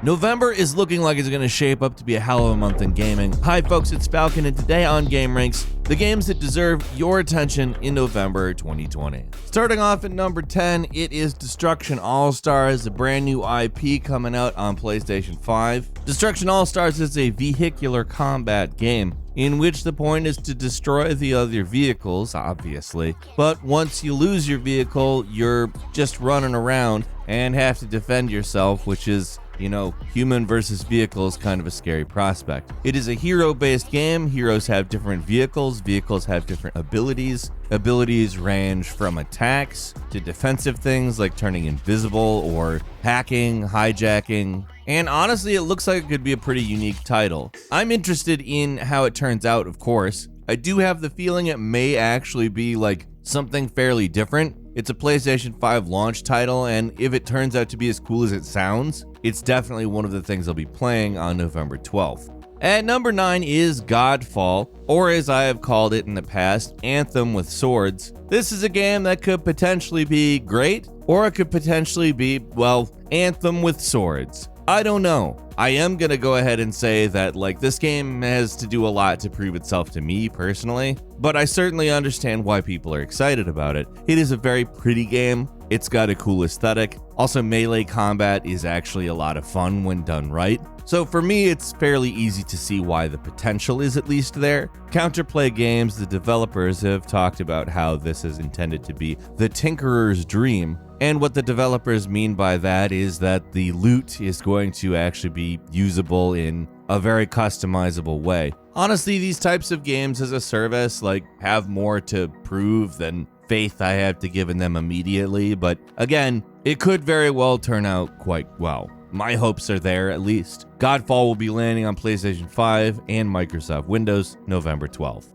November is looking like it's going to shape up to be a hell of a month in gaming. Hi folks, it's Falcon, and today on gameranx, the games that deserve your attention in November 2020. Starting off at number 10, it is Destruction AllStars, a brand new IP coming out on PlayStation 5. Destruction AllStars is a vehicular combat game in which the point is to destroy the other vehicles, obviously. But once you lose your vehicle, you're just running around and have to defend yourself, which is, human versus vehicles, kind of a scary prospect. It is a hero-based game. Heroes have different vehicles. Vehicles have different abilities. Abilities range from attacks to defensive things like turning invisible or hacking, hijacking. And honestly, it looks like it could be a pretty unique title. I'm interested in how it turns out, of course. I do have the feeling it may actually be like something fairly different. It's a PlayStation 5 launch title, and if it turns out to be as cool as it sounds, it's definitely one of the things I'll be playing on November 12th. At number 9 is Godfall, or as I have called it in the past, Anthem with Swords. This is a game that could potentially be great, or it could potentially be, Anthem with Swords. I don't know. I am gonna go ahead and say that this game has to do a lot to prove itself to me personally, but I certainly understand why people are excited about it. It is a very pretty game. It's got a cool aesthetic. Also, melee combat is actually a lot of fun when done right. So for me, it's fairly easy to see why the potential is at least there. Counterplay Games, the developers, have talked about how this is intended to be the tinkerer's dream. And what the developers mean by that is that the loot is going to actually be usable in a very customizable way. Honestly, these types of games as a service have more to prove than faith I have to give in them immediately, but again, it could very well turn out quite well. My hopes are there at least. Godfall will be landing on PlayStation 5 and Microsoft Windows November 12th.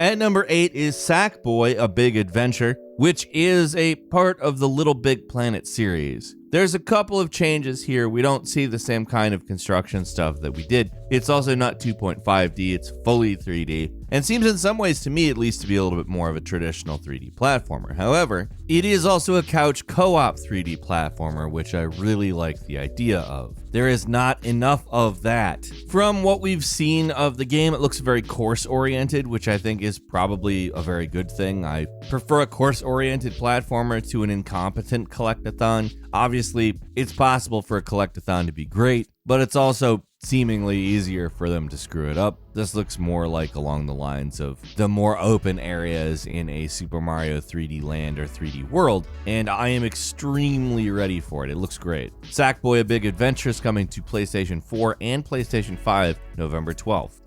At number 8 is Sackboy, A Big Adventure, which is a part of the Little Big Planet series. There's a couple of changes here. We don't see the same kind of construction stuff that we did. It's also not 2.5D, it's fully 3D, and seems in some ways to me at least to be a little bit more of a traditional 3D platformer. However, it is also a couch co-op 3D platformer, which I really like the idea of. There is not enough of that. From what we've seen of the game, it looks very course-oriented, which I think is probably a very good thing. I prefer a course-oriented platformer to an incompetent collectathon. Obviously, it's possible for a collectathon to be great, but it's also seemingly easier for them to screw it up. This looks more like along the lines of the more open areas in a Super Mario 3D Land or 3D World, and I am extremely ready for it. It looks great. Sackboy: A Big Adventure is coming to PlayStation 4 and PlayStation 5 November 12th.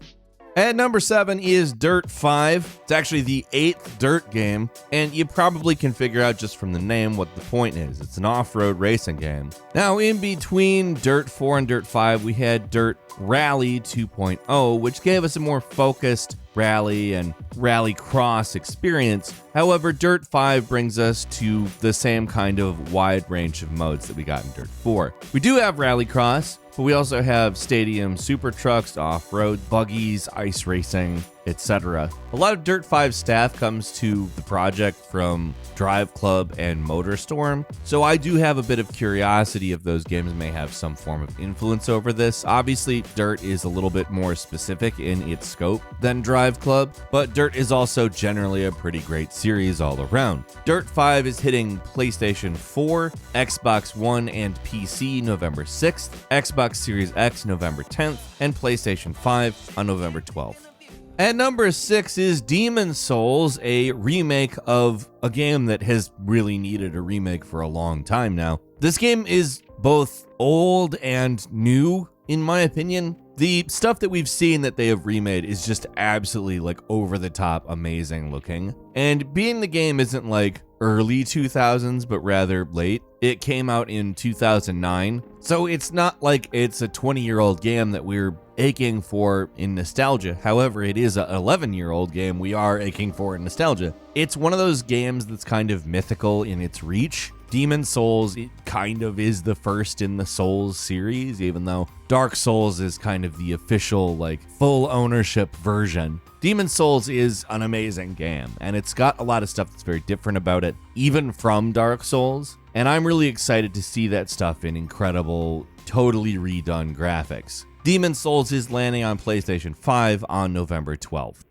At number 7 is Dirt 5. It's actually the 8th Dirt game, and you probably can figure out just from the name what the point is. It's an off-road racing game. Now, in between Dirt 4 and Dirt 5, we had Dirt Rally 2.0, which gave us a more focused rally and rally cross experience. However, Dirt 5 brings us to the same kind of wide range of modes that we got in Dirt 4. We do have rally cross, but we also have stadium super trucks, off-road buggies, ice racing, etc. A lot of Dirt 5 staff comes to the project from Drive Club and MotorStorm, so I do have a bit of curiosity if those games may have some form of influence over this. Obviously, Dirt is a little bit more specific in its scope than Drive Club, but Dirt is also generally a pretty great series all around. Dirt 5 is hitting PlayStation 4, Xbox One and PC November 6th, Xbox Series X November 10th, and PlayStation 5 on November 12th. At number 6 is Demon's Souls, a remake of a game that has really needed a remake for a long time now. This game is both old and new, in my opinion. The stuff that we've seen that they have remade is just absolutely over the top amazing looking. And being the game isn't early 2000s, but rather late. It came out in 2009, so it's not like it's a 20-year-old game that we're aching for in nostalgia. However, it is an 11-year-old game we are aching for in nostalgia. It's one of those games that's kind of mythical in its reach. Demon's Souls, it kind of is the first in the Souls series, even though Dark Souls is kind of the official, full ownership version. Demon's Souls is an amazing game, and it's got a lot of stuff that's very different about it, even from Dark Souls. and I'm really excited to see that stuff in incredible, totally redone graphics. Demon's Souls is landing on PlayStation 5 on November 12th.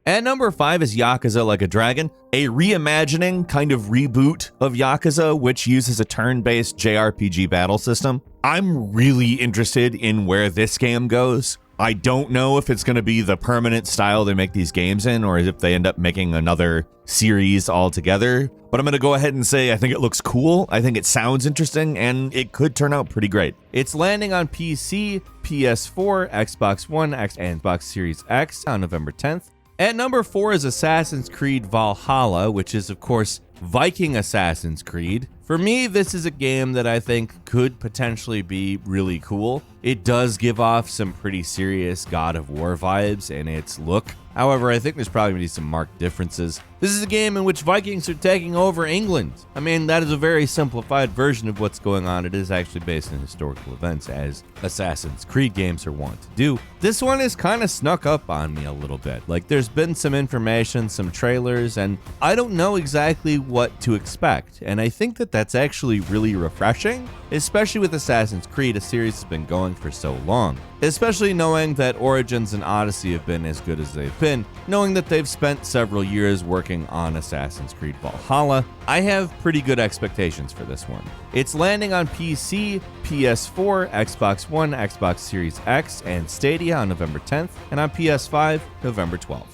At number 5 is Yakuza Like a Dragon, a reimagining, kind of reboot of Yakuza, which uses a turn-based JRPG battle system. I'm really interested in where this game goes. I don't know if it's going to be the permanent style they make these games in, or if they end up making another series altogether. But I'm going to go ahead and say I think it looks cool, I think it sounds interesting, and it could turn out pretty great. It's landing on PC, PS4, Xbox One, and Xbox Series X on November 10th. At number 4 is Assassin's Creed Valhalla, which is, of course, Viking Assassin's Creed. For me, this is a game that I think could potentially be really cool. It does give off some pretty serious God of War vibes in its look. However, I think there's probably going to be some marked differences. This is a game in which Vikings are taking over England. I mean, that is a very simplified version of what's going on. It is actually based in historical events, as Assassin's Creed games are wont to do. This one has kind of snuck up on me a little bit. Like, there's been some information, some trailers, and I don't know exactly what to expect. And I think that that's actually really refreshing, especially with Assassin's Creed, a series that's been going for so long. Especially knowing that Origins and Odyssey have been as good as they've been, knowing that they've spent several years working on Assassin's Creed Valhalla, I have pretty good expectations for this one. It's landing on PC, PS4, Xbox One, Xbox Series X, and Stadia on November 10th, and on PS5, November 12th.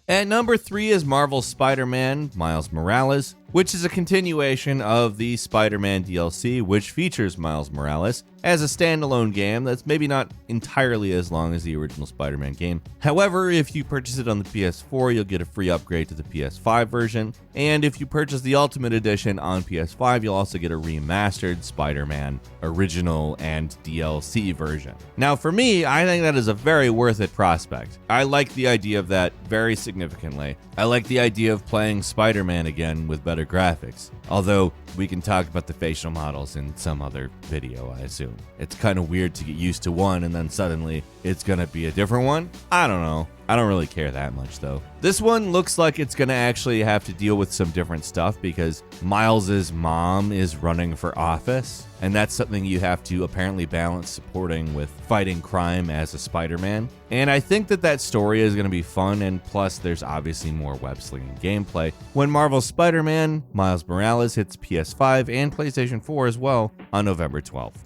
At number 3 is Marvel's Spider-Man Miles Morales, which is a continuation of the Spider-Man DLC, which features Miles Morales as a standalone game that's maybe not entirely as long as the original Spider-Man game. However, if you purchase it on the PS4, you'll get a free upgrade to the PS5 version, and if you purchase the Ultimate Edition on PS5, you'll also get a remastered Spider-Man original and DLC version. Now, for me, I think that is a very worth it prospect. I like the idea of that very significantly. I like the idea of playing Spider-Man again with better graphics, although we can talk about the facial models in some other video, I assume. It's kind of weird to get used to one and then suddenly it's gonna be a different one. I don't know. I don't really care that much though. This one looks like it's gonna actually have to deal with some different stuff because Miles's mom is running for office, and that's something you have to apparently balance supporting with fighting crime as a Spider-Man. And I think that that story is gonna be fun, and plus there's obviously more web-slinging gameplay when Marvel's Spider-Man Miles Morales hits PS5 and PlayStation 4 as well on November 12th.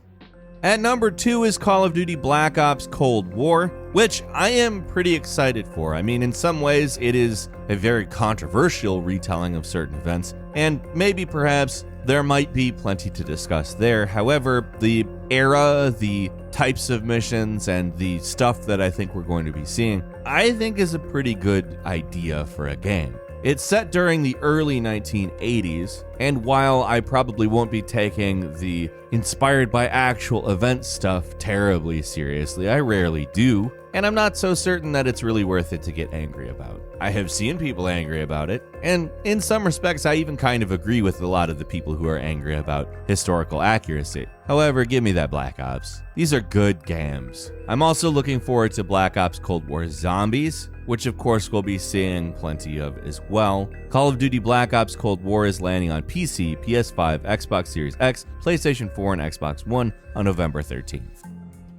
At number 2 is Call of Duty Black Ops Cold War, which I am pretty excited for. I mean, in some ways, it is a very controversial retelling of certain events, and maybe perhaps there might be plenty to discuss there. However, the era, the types of missions, and the stuff that I think we're going to be seeing, I think is a pretty good idea for a game. It's set during the early 1980s, and while I probably won't be taking the inspired by actual events stuff terribly seriously, I rarely do, and I'm not so certain that it's really worth it to get angry about. I have seen people angry about it, and in some respects I even kind of agree with a lot of the people who are angry about historical accuracy. However, give me that Black Ops. These are good games. I'm also looking forward to Black Ops Cold War Zombies, which of course we'll be seeing plenty of as well. Call of Duty Black Ops Cold War is landing on PC, PS5, Xbox Series X, PlayStation 4, and Xbox One on November 13th.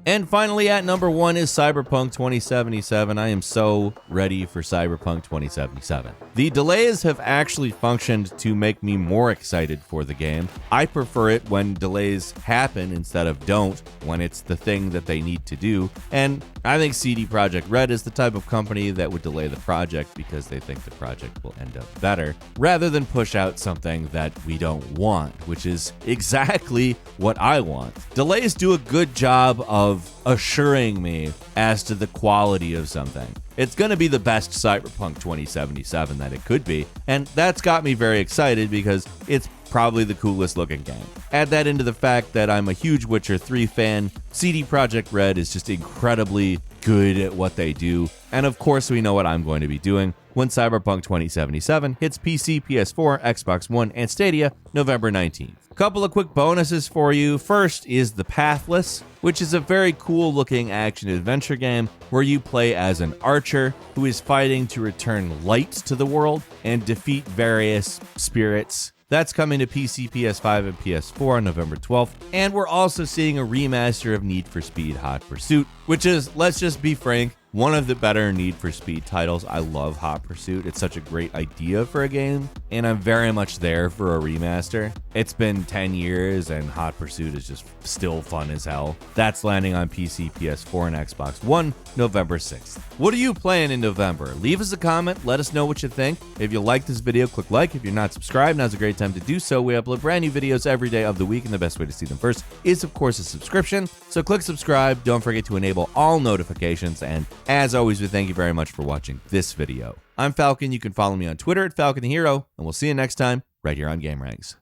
And finally, at number 1 is Cyberpunk 2077. I am so ready for Cyberpunk 2077. The delays have actually functioned to make me more excited for the game. I prefer it when delays happen instead of don't, when it's the thing that they need to do. And I think CD Projekt Red is the type of company that would delay the project because they think the project will end up better, rather than push out something that we don't want, which is exactly what I want. Delays do a good job of assuring me as to the quality of something. It's going to be the best Cyberpunk 2077 that it could be, and that's got me very excited because it's probably the coolest looking game. Add that into the fact that I'm a huge Witcher 3 fan, CD Projekt Red is just incredibly good at what they do, and of course we know what I'm going to be doing when Cyberpunk 2077 hits PC, PS4, Xbox One, and Stadia November 19th. Couple of quick bonuses for you. First is The Pathless, which is a very cool looking action-adventure game where you play as an archer who is fighting to return light to the world and defeat various spirits That's coming to PC, PS5, and PS4 on November 12th. And we're also seeing a remaster of Need for Speed Hot Pursuit, which is, let's just be frank, one of the better Need for Speed titles. I love Hot Pursuit. It's such a great idea for a game, and I'm very much there for a remaster. It's been 10 years, and Hot Pursuit is just still fun as hell. That's landing on PC, PS4, and Xbox One November 6th. What are you playing in November? Leave us a comment. Let us know what you think. If you like this video, click like. If you're not subscribed, now's a great time to do so. We upload brand new videos every day of the week, and the best way to see them first is, of course, a subscription. So click subscribe. Don't forget to enable all notifications, and as always, we thank you very much for watching this video. I'm Falcon. You can follow me on Twitter at Falcon the Hero, and we'll see you next time right here on gameranx.